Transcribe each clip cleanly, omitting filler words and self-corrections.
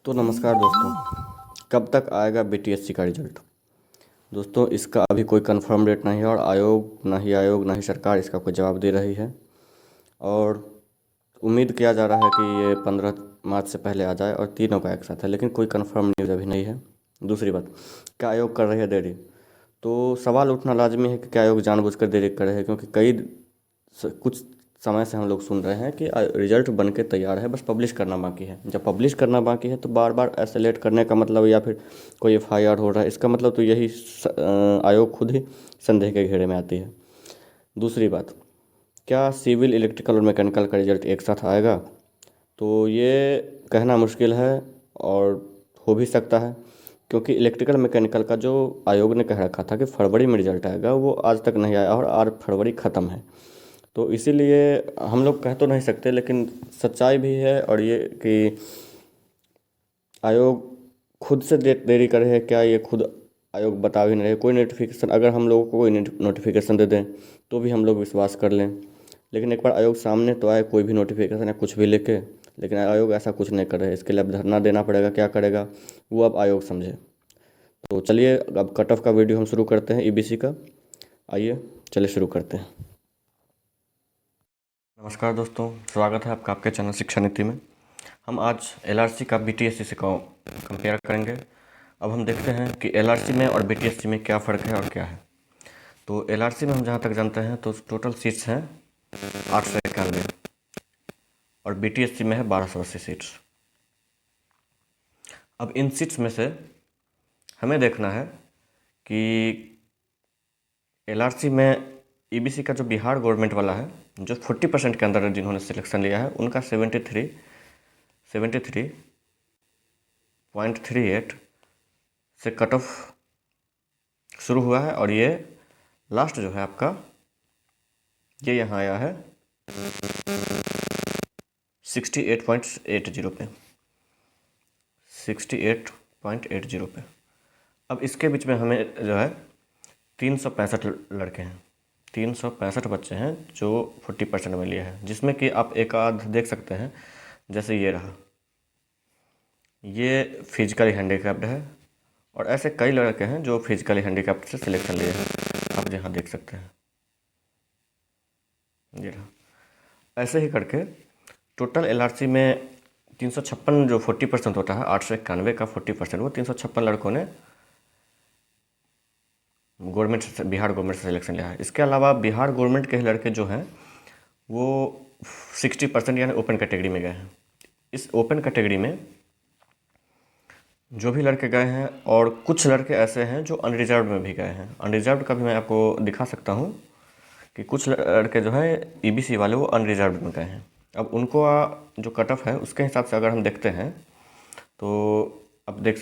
तो नमस्कार दोस्तों। कब तक आएगा बीटीएससी का रिजल्ट? दोस्तों, इसका अभी कोई कंफर्म डेट नहीं है और आयोग ना ही सरकार इसका कोई जवाब दे रही है। और उम्मीद किया जा रहा है कि ये 15 मार्च से पहले आ जाए और तीनों का एक साथ है, लेकिन कोई कंफर्म न्यूज़ अभी नहीं है। दूसरी बात, क्या आयोग कर रही है देरी? तो सवाल उठना लाजमी है कि क्या आयोग जानबूझकर देरी कर रहे हैं, क्योंकि कुछ समय से हम लोग सुन रहे हैं कि रिजल्ट बन के तैयार है, बस पब्लिश करना बाकी है। जब पब्लिश करना बाकी है तो बार बार ऐसे लेट करने का मतलब, या फिर कोई एफआईआर हो रहा है, इसका मतलब तो यही आयोग खुद ही संदेह के घेरे में आती है। दूसरी बात, क्या सिविल, इलेक्ट्रिकल और मैकेनिकल का रिजल्ट एक साथ आएगा? तो ये कहना मुश्किल है, और हो भी सकता है, क्योंकि इलेक्ट्रिकल मैकेनिकल का जो आयोग ने कह रखा था कि फरवरी में रिजल्ट आएगा, वो आज तक नहीं आया और आज फरवरी ख़त्म है। तो इसीलिए हम लोग कह तो नहीं सकते, लेकिन सच्चाई भी है और ये कि आयोग खुद से देरी करे है। क्या ये खुद आयोग बता भी नहीं रहे? कोई नोटिफिकेशन अगर हम लोगों को कोई नोटिफिकेशन दे दें तो भी हम लोग विश्वास कर लें, लेकिन एक बार आयोग सामने तो आए कोई भी नोटिफिकेशन या कुछ भी लेके। लेकिन आयोग ऐसा कुछ नहीं कर रहे। इसके लिए अब धरना देना पड़ेगा, क्या करेगा वो अब आयोग समझे। तो चलिए अब कट ऑफ का वीडियो हम शुरू करते हैं, ईबीसी का। आइए चलिए शुरू करते हैं। नमस्कार दोस्तों, स्वागत है आपका आपके चैनल शिक्षा नीति में। हम आज एलआरसी का बीटीएससी से कंपेयर करेंगे। अब हम देखते हैं कि एलआरसी में और बीटीएससी में क्या फ़र्क है और क्या है। तो एलआरसी में हम जहाँ तक जानते हैं तो टोटल सीट्स हैं 891 और बीटीएससी में है 1280 सीट्स। अब इन सीट्स में से हमें देखना है कि एलआरसी में ईबीसी का जो बिहार गवर्नमेंट वाला है, जो 40% के अंदर जिन्होंने सिलेक्शन लिया है, उनका 73.38 से कट ऑफ शुरू हुआ है और ये लास्ट जो है आपका, ये यहाँ आया है 68.80 पे, 68.80 पे। अब इसके बीच में हमें जो है 365 लड़के हैं, 365 बच्चे हैं जो 40% में लिए हैं, जिसमें कि आप एक आध देख सकते हैं। जैसे ये रहा, ये फिजिकली हैंडीकैप्ड है और ऐसे कई लड़के हैं जो फिजिकली हैंडीकैप्ड से सिलेक्शन लिए हैं। आप यहाँ देख सकते हैं, ये रहा। ऐसे ही करके टोटल एलआरसी में 356 जो 40% होता है, 891 का 40%, वो 356 लड़कों ने गवर्नमेंट से, बिहार गवर्नमेंट से सिलेक्शन लिया है। इसके अलावा बिहार गवर्नमेंट के लड़के जो हैं वो 60% यानी ओपन कैटेगरी में गए हैं। इस ओपन कैटेगरी में जो भी लड़के गए हैं, और कुछ लड़के ऐसे हैं जो अनरिजर्व में भी गए हैं। अनरिजर्व का भी मैं आपको दिखा सकता हूँ कि कुछ लड़के जो है ईबीसी वाले वो अनरिजर्व में गए हैं। अब उनको जो कट ऑफ है उसके हिसाब से अगर हम देखते हैं तो अब देख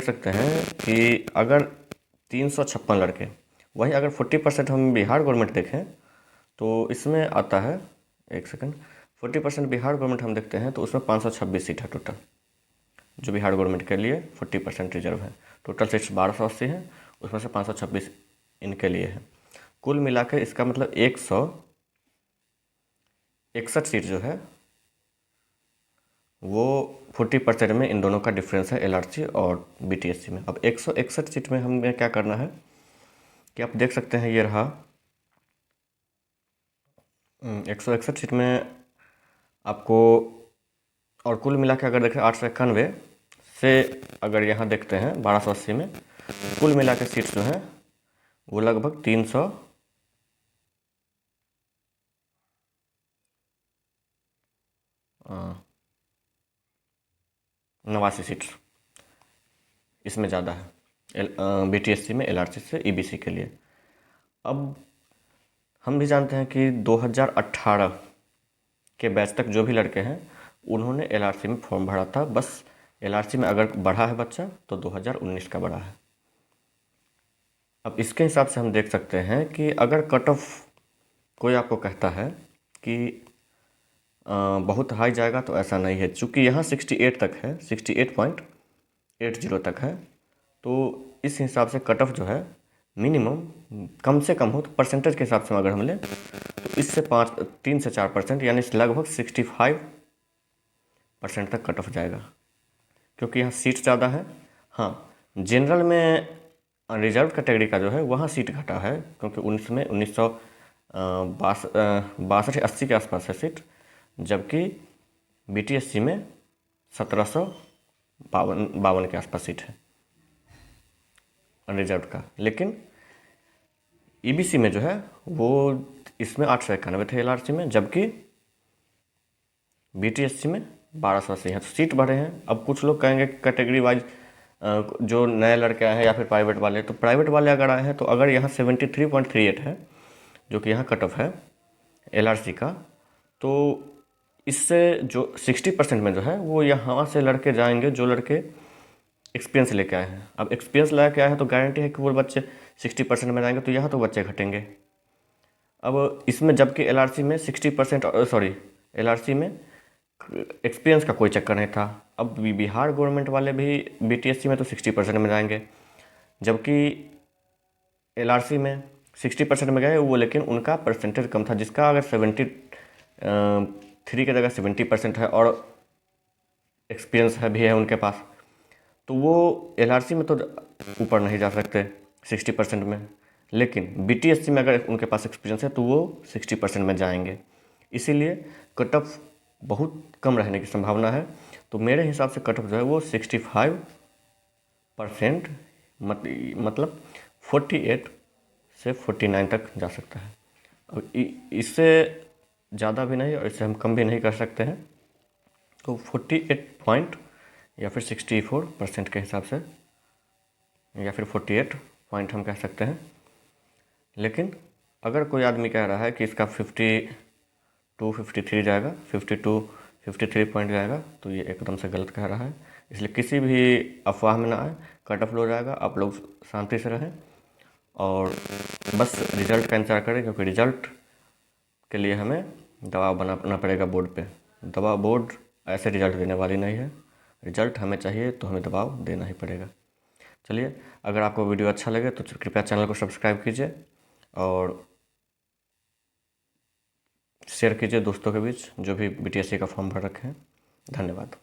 सकते हैं कि अगर 356 लड़के, वहीं अगर 40% हम बिहार गवर्नमेंट देखें तो इसमें आता है, एक सेकंड, 40% बिहार गवर्नमेंट हम देखते हैं तो उसमें 526 सीट है टोटल, जो बिहार गवर्नमेंट के लिए 40% रिजर्व है। टोटल सीट्स 1280 हैं, उसमें से 526 इनके लिए है। कुल मिला के इसका मतलब 161 सीट जो है वो 40% में इन दोनों का डिफरेंस है, एलआरसी और बीटीएससी में। अब 161 सीट में हमें क्या करना है कि आप देख सकते हैं, ये रहा 161 सीट में आपको, और कुल मिला के अगर देखें 891 से अगर यहाँ देखते हैं 1280 में, कुल मिला के सीट्स जो हैं वो लगभग 389 सीट्स इसमें ज़्यादा है बीटीएससी में एलआरसी से ईबीसी के लिए। अब हम भी जानते हैं कि 2018 के बैच तक जो भी लड़के हैं उन्होंने एलआरसी में फॉर्म भरा था। बस एलआरसी में अगर बढ़ा है बच्चा तो 2019 का बढ़ा है। अब इसके हिसाब से हम देख सकते हैं कि अगर कट ऑफ कोई आपको कहता है कि बहुत हाई जाएगा, तो ऐसा नहीं है। चूँकि यहाँ 68 तक है, 68.80 तक है, तो इस हिसाब से कट ऑफ जो है मिनिमम कम से कम हो, तो परसेंटेज के हिसाब से अगर हम लें तो इससे 3 से 4% यानी लगभग 65% तक कट ऑफ जाएगा। क्योंकि यहाँ सीट ज़्यादा है। हाँ, जनरल में रिजर्व कैटेगरी का जो है वहाँ सीट घटा है, क्योंकि उसमें 1962-63-80 के आसपास है सीट, जबकि BTSC में 1752 के आसपास सीट है अनरिजर्व का। लेकिन EBC में जो है वो इसमें 891 थे LRC में, जबकि BTSC में 1280 हैं। तो सीट बढ़े हैं। अब कुछ लोग कहेंगे कैटेगरी वाइज जो नए लड़के आए हैं या फिर प्राइवेट वाले, तो प्राइवेट वाले अगर आए हैं तो अगर यहाँ 73.38 है जो कि यहाँ कट ऑफ है LRC का, तो इससे जो 60% में जो है वो यहाँ से लड़के जाएंगे जो लड़के एक्सपीरियंस लेके आए हैं। अब एक्सपीरियंस लेके आए हैं तो गारंटी है कि वो बच्चे 60% में जाएंगे, तो यहाँ तो बच्चे घटेंगे। अब इसमें जबकि LRC में 60% LRC में एक्सपीरियंस का कोई चक्कर नहीं था। अब बिहार गवर्नमेंट वाले भी BTSC में तो 60% में जाएंगे, जबकि LRC में 60% में गए वो, लेकिन उनका परसेंटेज कम था, जिसका अगर 73 की जगह 70% है और एक्सपीरियंस भी है उनके पास, तो वो LRC में तो ऊपर नहीं जा सकते 60% में। लेकिन BTSC में अगर उनके पास एक्सपीरियंस है तो वो 60% में जाएंगे। इसीलिए कट ऑफ बहुत कम रहने की संभावना है। तो मेरे हिसाब से कट ऑफ जो है वो 65% मतलब 48 से 49 तक जा सकता है। अब इससे ज़्यादा भी नहीं और इससे हम कम भी नहीं कर सकते हैं। तो 48 पॉइंट या फिर 64% के हिसाब से या फिर 48 पॉइंट हम कह सकते हैं। लेकिन अगर कोई आदमी कह रहा है कि इसका 52 53 जाएगा, 52 53 पॉइंट जाएगा, तो ये एकदम से गलत कह रहा है। इसलिए किसी भी अफवाह में ना आए, कट ऑफ लो जाएगा। आप लोग शांति से रहें और बस रिज़ल्ट का इंतज़ार करें, क्योंकि रिज़ल्ट के लिए हमें दबाव बनाना पड़ेगा बोर्ड पे। बोर्ड ऐसे रिज़ल्ट देने वाली नहीं है। रिज़ल्ट हमें चाहिए तो हमें दबाव देना ही पड़ेगा। चलिए, अगर आपको वीडियो अच्छा लगे तो कृपया चैनल को सब्सक्राइब कीजिए और शेयर कीजिए दोस्तों के बीच जो भी BTSC का फॉर्म भर रखे हैं। धन्यवाद।